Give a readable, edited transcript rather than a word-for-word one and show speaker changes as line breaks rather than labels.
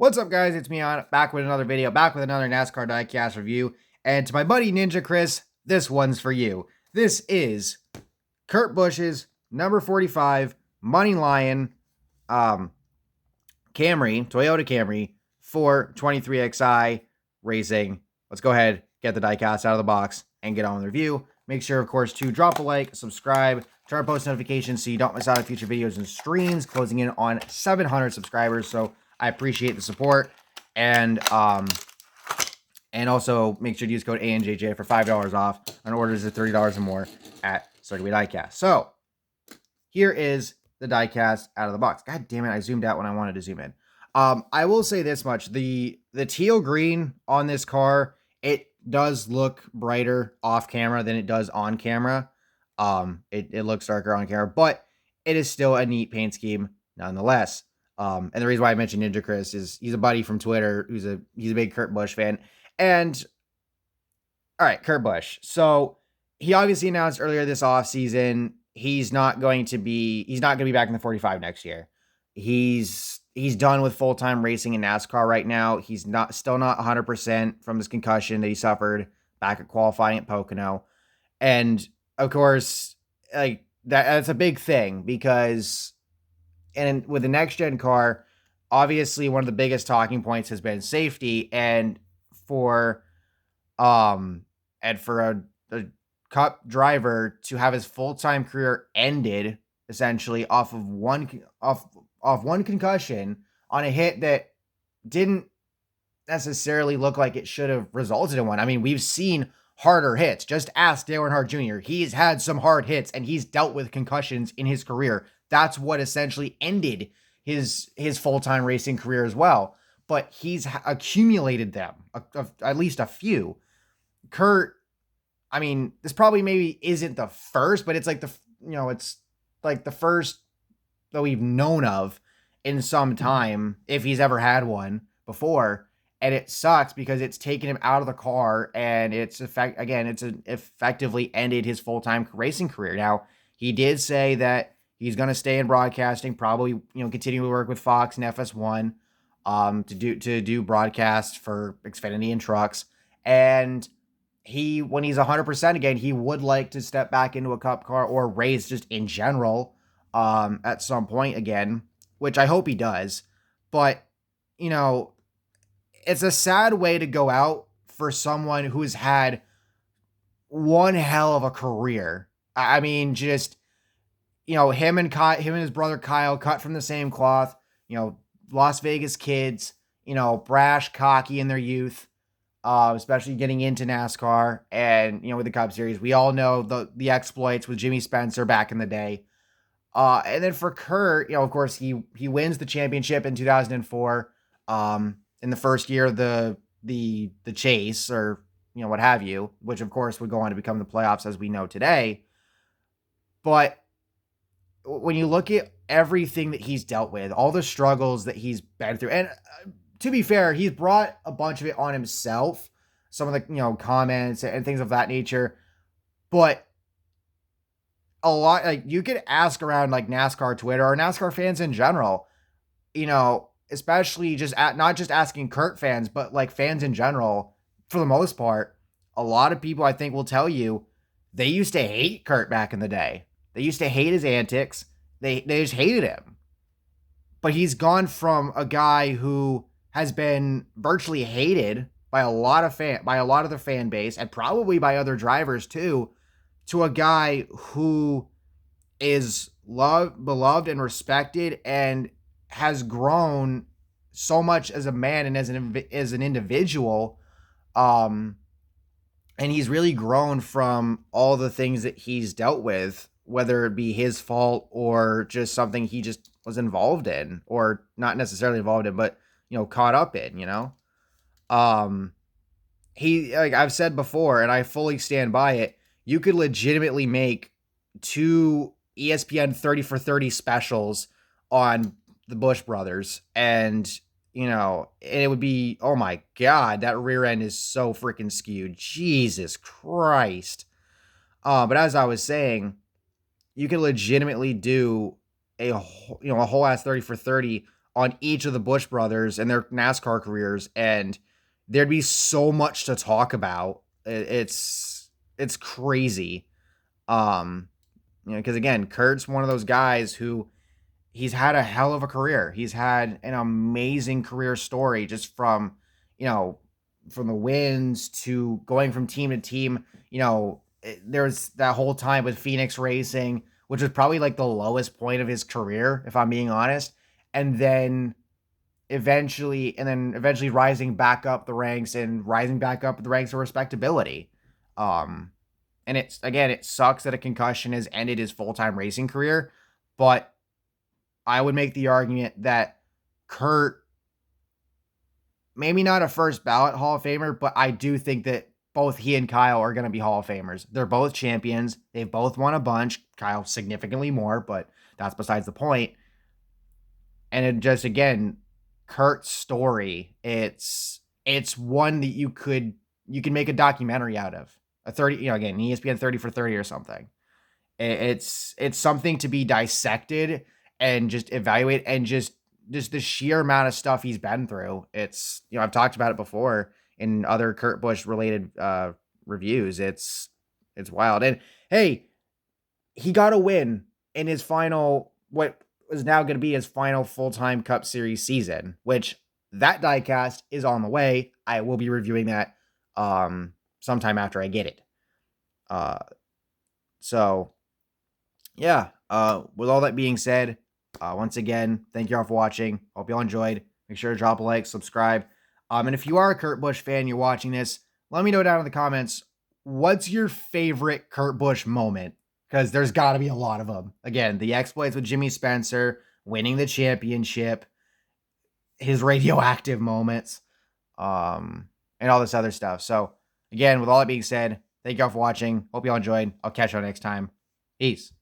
What's up, guys? It's me back with another video, back with another NASCAR Diecast review. And to my buddy Ninja Chris, this one's for you. This is Kurt Busch's number 45 MoneyLion Camry, Toyota Camry 423XI Racing. Let's go ahead, get the diecast out of the box, and get on with the review. Make sure, of course, to drop a like, subscribe, turn on post notifications so you don't miss out on future videos and streams, closing in on 700 subscribers. So I appreciate the support, and also make sure to use code ANJJ for $5 off on orders of $30 or more at Circuit Diecast. So here is the diecast out of the box. God damn it, I zoomed out when I wanted to zoom in. I will say this much: the teal green on this car, it does look brighter off camera than it does on camera. It looks darker on camera, but it is still a neat paint scheme nonetheless. And the reason why I mentioned Ninja Chris is he's a buddy from Twitter he's a big Kurt Busch fan. And all right, Kurt Busch. So he obviously announced earlier this offseason he's not going to be back in the 45 next year. He's done with full-time racing in NASCAR right now. He's still not 100% from his concussion that he suffered back at qualifying at Pocono. And of course, like that's a big thing because with the next gen car, obviously one of the biggest talking points has been safety, and for a Cup driver to have his full-time career ended essentially off one concussion on a hit that didn't necessarily look like it should have resulted in one. I mean, we've seen harder hits. Just ask Dale Earnhardt Jr. He's had some hard hits and he's dealt with concussions in his career. That's what essentially ended his full-time racing career as well. But he's accumulated them, at least a few. Kurt, I mean, this probably maybe isn't the first, but it's like it's like the first that we've known of in some time, if he's ever had one before. And it sucks because it's taken him out of the car, and it's effectively ended his full-time racing career. Now, he did say that he's going to stay in broadcasting, probably, continue to work with Fox and FS1 to do broadcasts for Xfinity and trucks. And when he's 100% again, he would like to step back into a Cup car or race just in general at some point again, which I hope he does. But, it's a sad way to go out for someone who's had one hell of a career. I mean, just, him and his brother Kyle, cut from the same cloth, Las Vegas kids, brash, cocky in their youth, especially getting into NASCAR and, with the Cup Series. We all know the exploits with Jimmy Spencer back in the day. And then for Kurt, of course, he wins the championship in 2004, in the first year of the chase, or, what have you, which of course would go on to become the playoffs as we know today. But when you look at everything that he's dealt with, all the struggles that he's been through, and to be fair, he's brought a bunch of it on himself, some of the, comments and things of that nature. But a lot, like, you could ask around like NASCAR Twitter or NASCAR fans in general, especially not just asking Kurt fans, but like fans in general, for the most part, a lot of people I think will tell you they used to hate Kurt back in the day. They used to hate his antics. They just hated him. But he's gone from a guy who has been virtually hated by a lot of the fan base, and probably by other drivers too, to a guy who is beloved and respected, and has grown so much as a man and as an individual. And he's really grown from all the things that he's dealt with, whether it be his fault or just something he just was involved in, or not necessarily involved in, but, caught up in, he, like I've said before, and I fully stand by it, you could legitimately make 2 ESPN 30 for 30 specials on the Busch brothers, and it would be, oh my God, that rear end is so freaking skewed. Jesus Christ. But as I was saying, you can legitimately do a whole ass 30 for 30 on each of the Busch brothers and their NASCAR careers, and there'd be so much to talk about. It's crazy. Because again, Kurt's one of those guys who he's had a hell of a career. He's had an amazing career story just from, from the wins to going from team to team. There's that whole time with Phoenix Racing, which was probably like the lowest point of his career, if I'm being honest. And then eventually rising back up the ranks and rising back up the ranks of respectability. And it sucks that a concussion has ended his full-time racing career, but I would make the argument that Kurt, maybe not a first ballot Hall of Famer, but I do think that both he and Kyle are going to be Hall of Famers. They're both champions. They've both won a bunch. Kyle significantly more, but that's besides the point. And it just, again, Kurt's story, it's one that you can make a documentary out of. A 30, again, ESPN 30 for 30 or something. It's something to be dissected and just evaluate, and just the sheer amount of stuff he's been through. It's, I've talked about it before in other Kurt Busch related reviews. It's wild. And hey, he got a win in his final, what is now going to be his final full-time Cup Series season, which that diecast is on the way. I will be reviewing that sometime after I get it. So yeah, with all that being said, once again, thank you all for watching. Hope you all enjoyed. Make sure to drop a like, subscribe. And if you are a Kurt Busch fan, you're watching this, let me know down in the comments, what's your favorite Kurt Busch moment? Because there's got to be a lot of them. Again, the exploits with Jimmy Spencer, winning the championship, his radioactive moments, and all this other stuff. So again, with all that being said, thank you all for watching. Hope you all enjoyed. I'll catch you all next time. Peace.